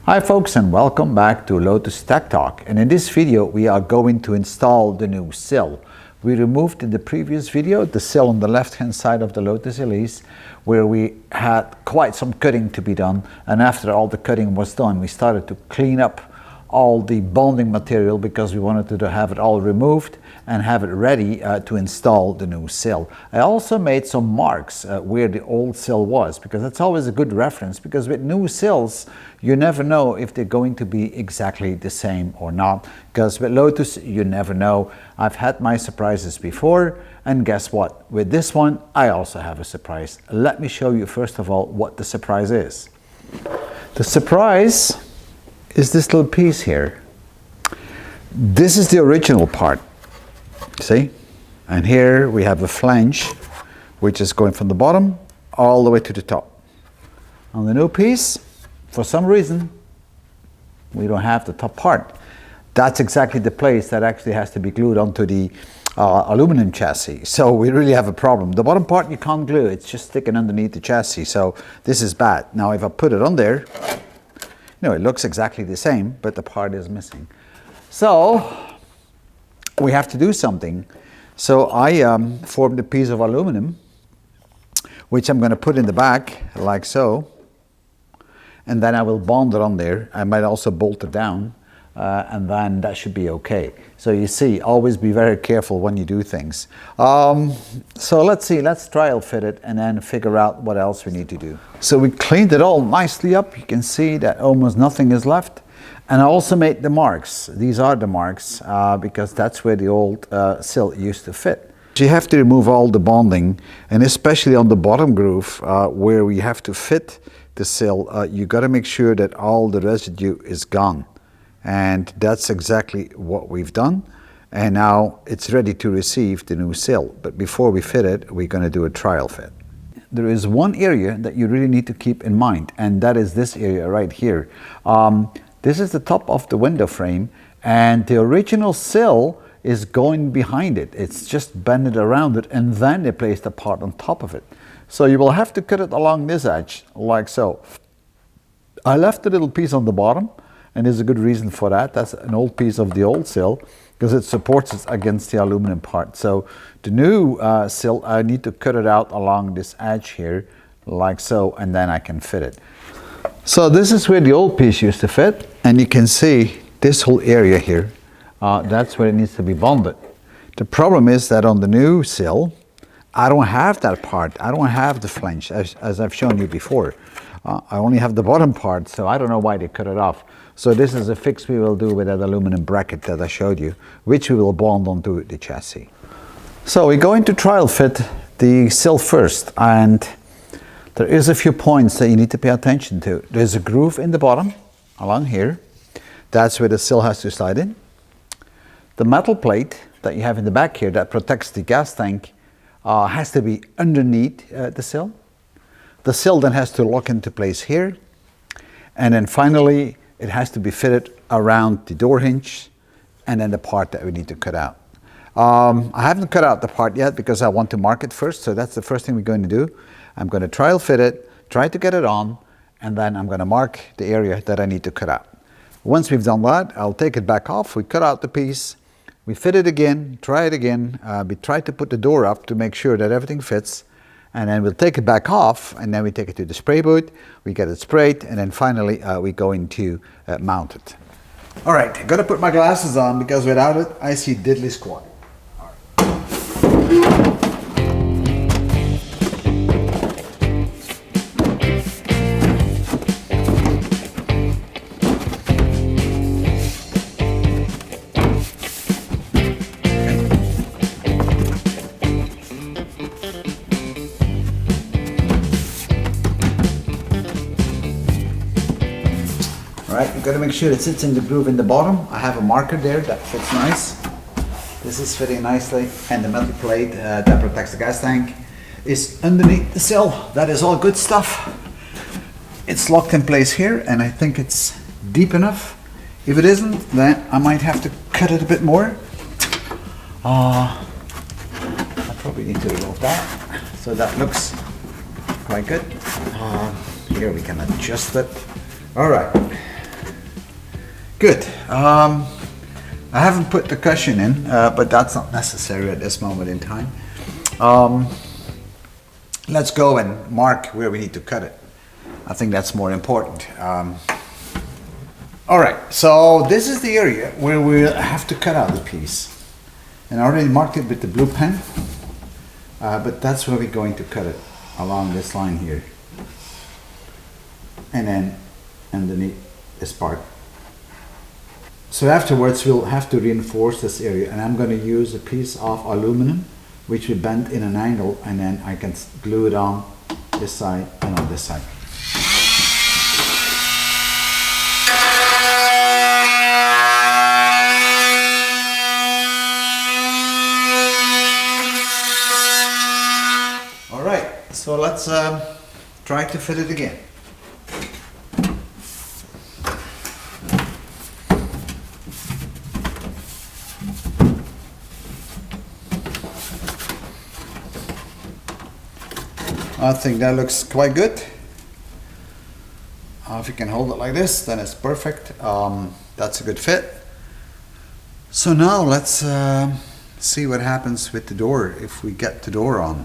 Hi folks, and welcome back to Lotus Tech Talk, and in this video we are going to install the new sill. We removed in the previous video the sill on the left hand side of the Lotus Elise, where we had quite some cutting to be done, and after all the cutting was done we started to clean up all the bonding material because we wanted to have it all removed and have it ready to install the new sill. I also made some marks where the old sill was, because that's always a good reference, because with new sills you never know if they're going to be exactly the same or not, because with Lotus you never know. I've had my surprises before, and guess what, with this one I also have a surprise. Let me show you first of all what the surprise is. The surprise is this little piece here. This is the original part, see? And here we have a flange which is going from the bottom all the way to the top. On the new piece, for some reason we don't have the top part. That's exactly the place that actually has to be glued onto the aluminum chassis, so we really have a problem. The bottom part you can't glue, it's just sticking underneath the chassis, so this is bad. Now if I put it on there, it looks exactly the same, but the part is missing. So we have to do something. So I formed a piece of aluminum, which I'm going to put in the back like so, and then I will bond it on there. I might also bolt it down, and then that should be okay. So you see, always be very careful when you do things. So let's see, let's trial fit it and then figure out what else we need to do. So we cleaned it all nicely up. You can see that almost nothing is left. And I also made the marks. These are the marks because that's where the old sill used to fit. So you have to remove all the bonding, and especially on the bottom groove where we have to fit the sill, you got to make sure that all the residue is gone. And that's exactly what we've done, and now it's ready to receive the new sill. But before we fit it, we're going to do a trial fit. There is one area that you really need to keep in mind, and that is this area right here. This is the top of the window frame, and the original sill is going behind it. It's just bended around it, and then they placed a part on top of it. So you will have to cut it along this edge like so. I left a little piece on the bottom, and there's a good reason for that. That's an old piece of the old sill because it supports it against the aluminum part. So the new sill, I need to cut it out along this edge here like so, and then I can fit it. So this is where the old piece used to fit, and you can see this whole area here. That's where it needs to be bonded. The problem is that on the new sill, I don't have that part. I don't have the flange as I've shown you before. I only have the bottom part, so I don't know why they cut it off. So this is a fix we will do with that aluminum bracket that I showed you, which we will bond onto the chassis. So we're going to trial fit the sill first, and there is a few points that you need to pay attention to. There's a groove in the bottom, along here. That's where the sill has to slide in. The metal plate that you have in the back here that protects the gas tank has to be underneath the sill. The sill then has to lock into place here, and then finally it has to be fitted around the door hinge and then the part that we need to cut out. I haven't cut out the part yet because I want to mark it first, so that's the first thing we're going to do. I'm going to trial fit it, try to get it on, and then I'm going to mark the area that I need to cut out. Once we've done that, I'll take it back off. We cut out the piece, we fit it again, try it again, we try to put the door up to make sure that everything fits, and then we'll take it back off, and then we take it to the spray booth, we get it sprayed, and then finally we go into mount it. All right, I gotta put my glasses on because without it I see diddly squat. Alright, you've got to make sure it sits in the groove in the bottom. I have a marker there that fits nice. This is fitting nicely, and the metal plate that protects the gas tank is underneath the sill. That is all good stuff. It's locked in place here, and I think it's deep enough. If it isn't, then I might have to cut it a bit more. I probably need to remove that, so that looks quite good. Here we can adjust it. All right, Good. I haven't put the cushion in, but that's not necessary at this moment in time. Let's go and mark where we need to cut it. I think that's more important. All right, so this is the area where we'll have to cut out the piece. And I already marked it with the blue pen, but that's where we're going to cut it, along this line here. And then underneath this part. So afterwards we'll have to reinforce this area, and I'm going to use a piece of aluminum which we bend in an angle, and then I can glue it on this side and on this side. All right, so let's try to fit it again. I think that looks quite good. If you can hold it like this, then it's perfect. That's a good fit. So now let's see what happens with the door if we get the door on.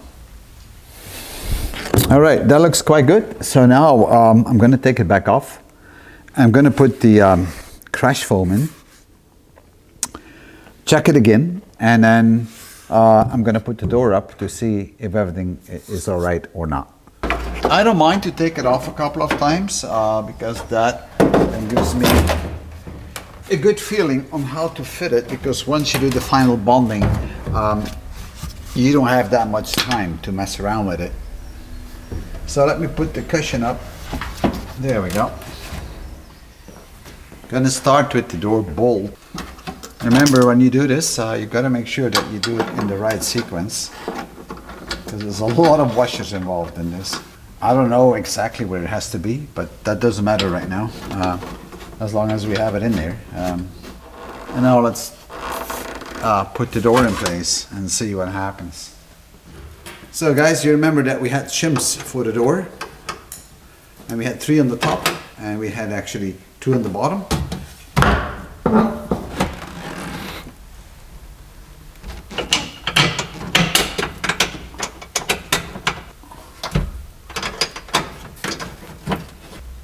All right, that looks quite good. So now I'm going to take it back off. I'm going to put the crash foam in, check it again, and then I'm going to put the door up to see if everything is all right or not. I don't mind to take it off a couple of times because that gives me a good feeling on how to fit it, because once you do the final bonding, you don't have that much time to mess around with it. So let me put the cushion up. There we go. Gonna start with the door bolt. Remember, when you do this, you got to make sure that you do it in the right sequence, because there's a lot of washers involved in this. I don't know exactly where it has to be, but that doesn't matter right now, as long as we have it in there. And now let's put the door in place and see what happens. So guys, you remember that we had shims for the door, and we had 3 on the top, and we had actually 2 on the bottom.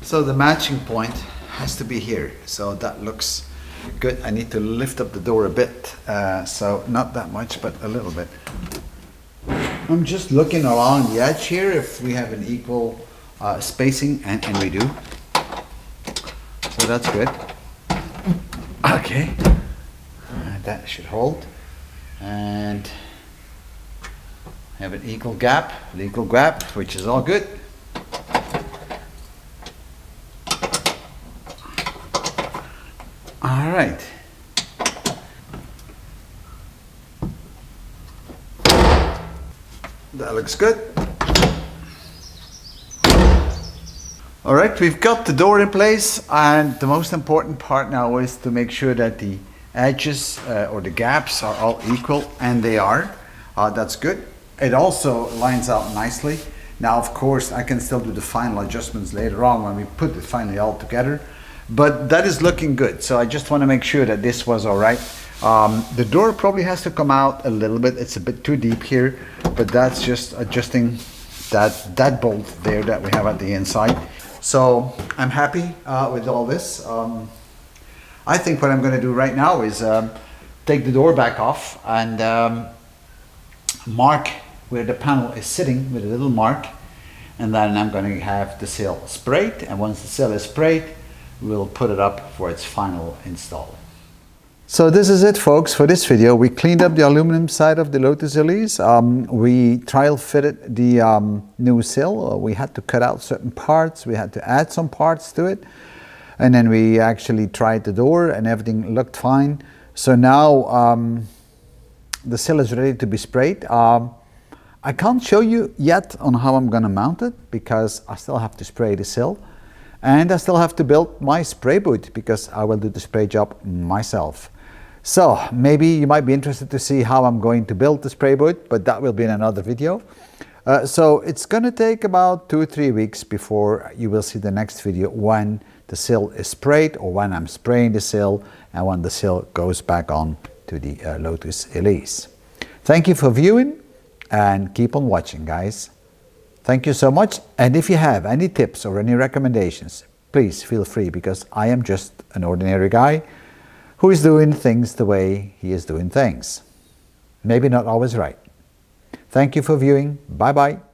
So the matching point has to be here, so that looks good. I need to lift up the door a bit, so not that much, but a little bit. I'm just looking along the edge here if we have an equal spacing, and we do. So that's good. Okay, that should hold, and have an equal gap, which is all good. All right. That looks good. All right, we've got the door in place, and the most important part now is to make sure that the edges or the gaps are all equal, and they are. That's good. It also lines out nicely. Now, of course, I can still do the final adjustments later on when we put it finally all together. But that is looking good, so I just want to make sure that this was all right. The door probably has to come out a little bit. It's a bit too deep here, but that's just adjusting that bolt there that we have at the inside. So I'm happy with all this. I think what I'm going to do right now is take the door back off and mark where the panel is sitting with a little mark, and then I'm going to have the sill sprayed, and once the sill is sprayed, we'll put it up for its final install. So this is it, folks, for this video. We cleaned up the aluminum side of the Lotus Elise. We trial fitted the new sill. We had to cut out certain parts. We had to add some parts to it. And then we actually tried the door, and everything looked fine. So now the sill is ready to be sprayed. I can't show you yet on how I'm going to mount it, because I still have to spray the sill. And I still have to build my spray boot, because I will do the spray job myself. So maybe you might be interested to see how I'm going to build the spray boot, but that will be in another video. So it's going to take about 2 or 3 weeks before you will see the next video when the sill is sprayed, or when I'm spraying the sill, and when the sill goes back on to the Lotus Elise. Thank you for viewing, and keep on watching, guys. Thank you so much, and if you have any tips or any recommendations, please feel free, because I am just an ordinary guy who is doing things the way he is doing things. Maybe not always right. Thank you for viewing. Bye-bye.